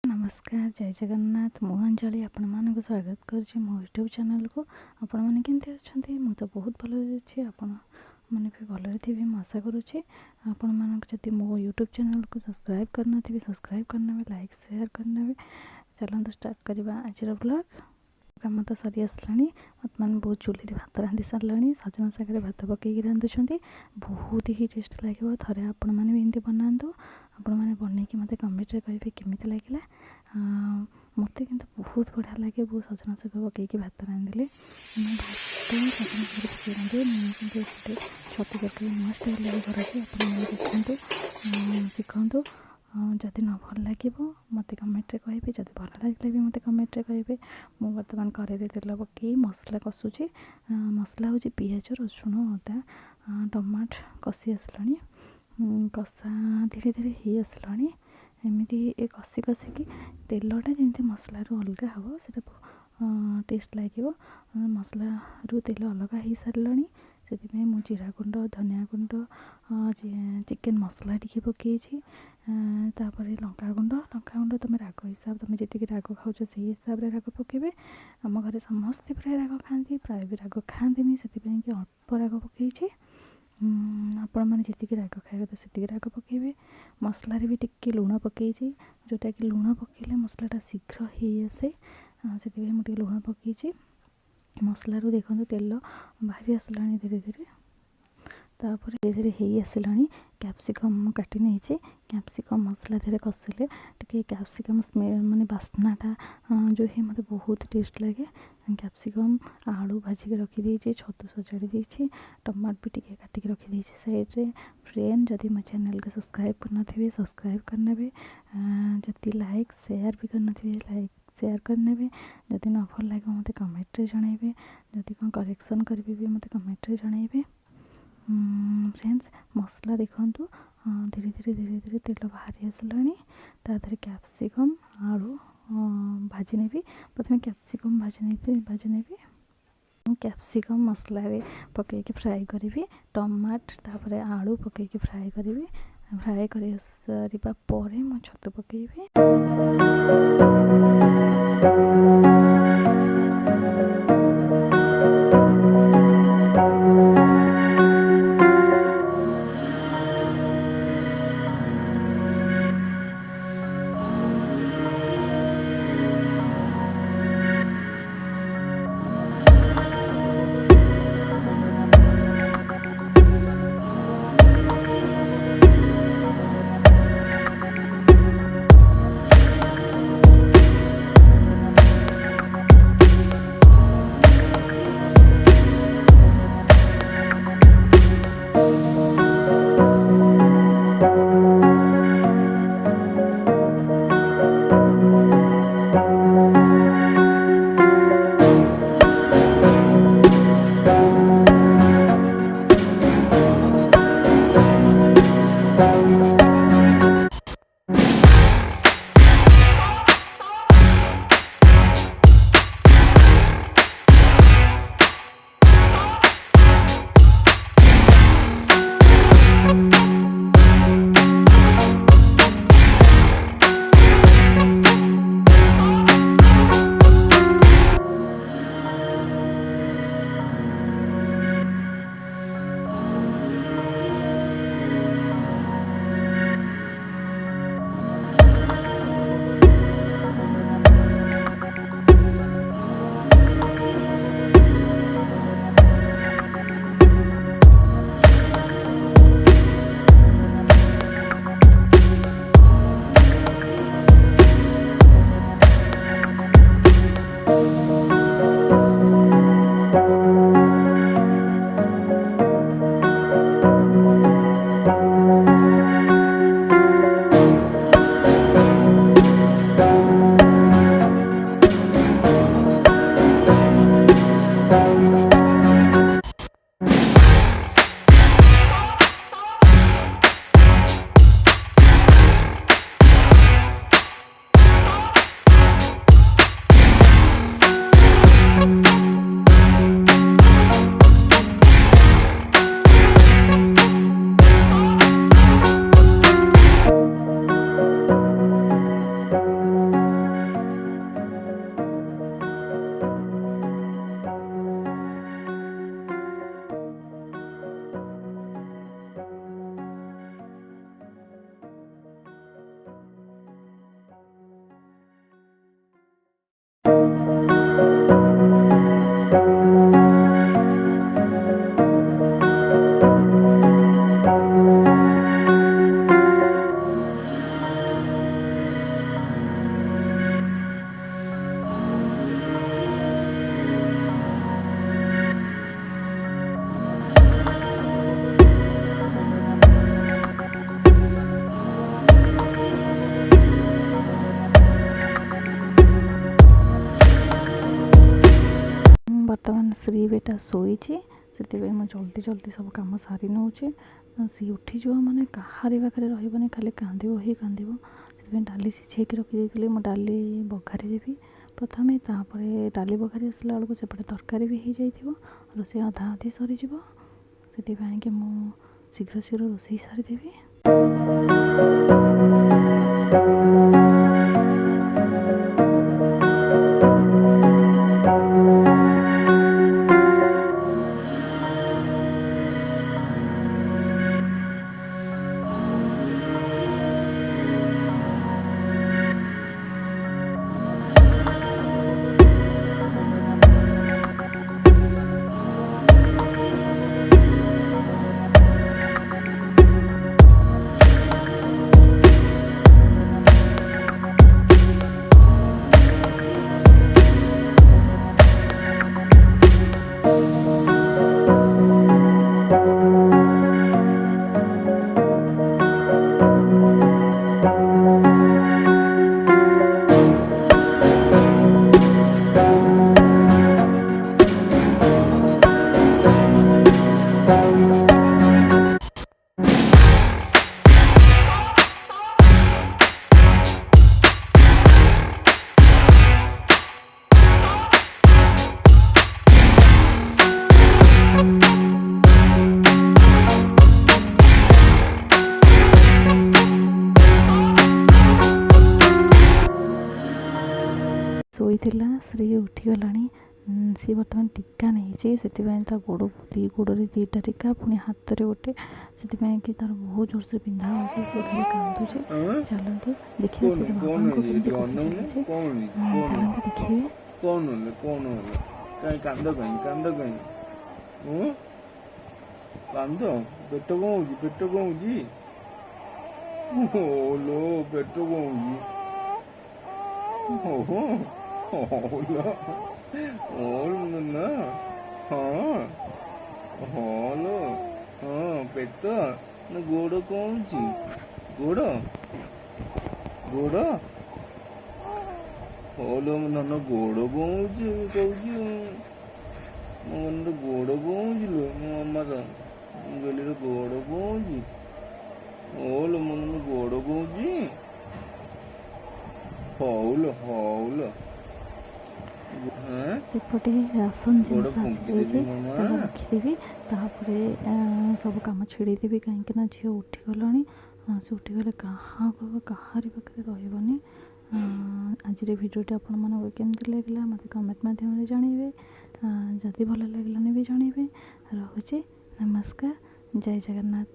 नमस्कार जय जगन्नाथ मु अंजलि आपण मानक स्वागत करुच्ची मो यूट्यूब चैनल को। आपण मैंने केमती अच्छा मु तो बहुत भल अच्छी आपण मैंने भी भल थी मैं आशा करुच्ची। आपण मानक जदि मो यूट्यूब चैनल को सब्सक्राइब करना थी सब्सक्राइब करने लाइक शेयर करने। चलते स्टार्ट करवा आज ब्लॉग। कम तो सरी आसला बर्तमान बहुत चूल्हे भात रांधि सारा सजना सागर भात पकईकि रांधुंट बहुत ही टेस्ट लगे। थे आपण मैंने भी एमती बनातु आपण मैंने बनईकि मत कमेंट कहे केमी लगे। मत कि बहुत बढ़िया लगे। बहुत सजना साग पकईकि भात रांधिले भात सजना साग पकई रांधे मुझे छतु तरकारी नुआ स्टाइल घर से देखते शिखु। जदि न भल लगे मत कमेंट कहे जब भल लगे भी मत कमेंट कहे। मु बर्तमान कड़े तेल पकई मसला कषुची। मसला हूँ पिज रसुण अदा टमाट कषि आसला कषा धीरे धीरे ही आसला एमती कषि कषिकी तेलटा जमी मसलू अलग हम से टेस्ट लगे। मसलू तेल अलग हो सारा से मु जीरा गुंड धनिया गुंड चिकेन मसला टी पकई लंका गुंड तुम राग हिसाब तुम जी राग खाऊ से हिसाब से राग पकेबे। आम घर समस्ते प्राय राग खाती प्राय भी राग खाती से अल्प राग पकई। आपण मैंने जी राग खाए तो से राग पकेबे। मसलार भी टिके लुण पकई जोटा कि लुण पकेले मसलाटा शीघ्र हो आसे से मुझे लुण पकई। मसलू देखो तेल बाहरी आसला धीरे धीरे तापर धीरे धीरे हो आसला। कैप्सिकम काटी नहीं कैप्सिकम मसला धीरे कषिले टे कैप्सिकम स्मेल माने बास्नाटा जो है मत बहुत टेस्ट लगे। कैप्सिकम आलू भाजिक रखी छतु सजाड़ी देती टमाट भी टे काटिक रखी साइड्रे। फ्रेंड जदि मो चैनल को सब्सक्राइब करने सब्सक्राइब करने जदि लाइक शेयर भी करने लाइक शेयर करने जदि न भल लगे मत कमेंट जनइबे। जदि कौन करेक्शन करेंगे भी मत कमेंट जनइबे। फ्रेंड्स मसला देखु धीरे धीरे धीरे धीरे तेल बाहरी आसला तादे कैप्सिकम आलू भाजी नेबी। प्रथम कैप्सिकम भाजी नेबी कैप्सिकम मसला पकईकि फ्राए करी टमाट तापर आलू पकईकि फ्राए करी फ्राए कर सारा पर मु छतु पकईबी। श्री बेटा शोची से जल्दी जल्दी सब कम सारी नौचे सी उठीज मैंने कहारी पाखे रही खाली कांदो ही कांदो से डाली सीझे रखी डाली बघारी देवी प्रथम तापर डाली बघारी आसला बेलू सेपटे तरकारी भी हो जाइए रोषे अधा अधी सरीज से शीघ्र शीघ्र रोषे सारीदेवी। ଶୋଇଥିଲା ଶ୍ରୀ ଉଠିଗଲାଣି सी बर्तमान टीका नहीं से गोड़ दी गोड़े दीटा टीका पुणी हाथ में गोटे से कि तार बहुत जोर से पिंधा हो खाली कांदुचे चलते देखिए बाबांको चलते देखिए कांद पेट कौन पेट कौन ओलो पेट कौन ओहो ओलो ओल ना हाँ हलो हाँ पेट ना गोड़ कौन गोड़ गोड़ ओलो ना गोड़ कौन कहूँ मन गोड़ कौन लो मो अम्मा गली गोड़ कौन ओलो मन गोड़ कौन हौल हौल सेपटे राशन जिनस रखीदेवी सब कम छेड़देवी कहीं झील उठीगला से उठीगले कहारी पाखे रही आज भिडियोटी आपको केमती लगे मत कमेंट माध्यम जानवे जदि भल लगे भी जानवे रोचे नमस्कार जय जगन्नाथ।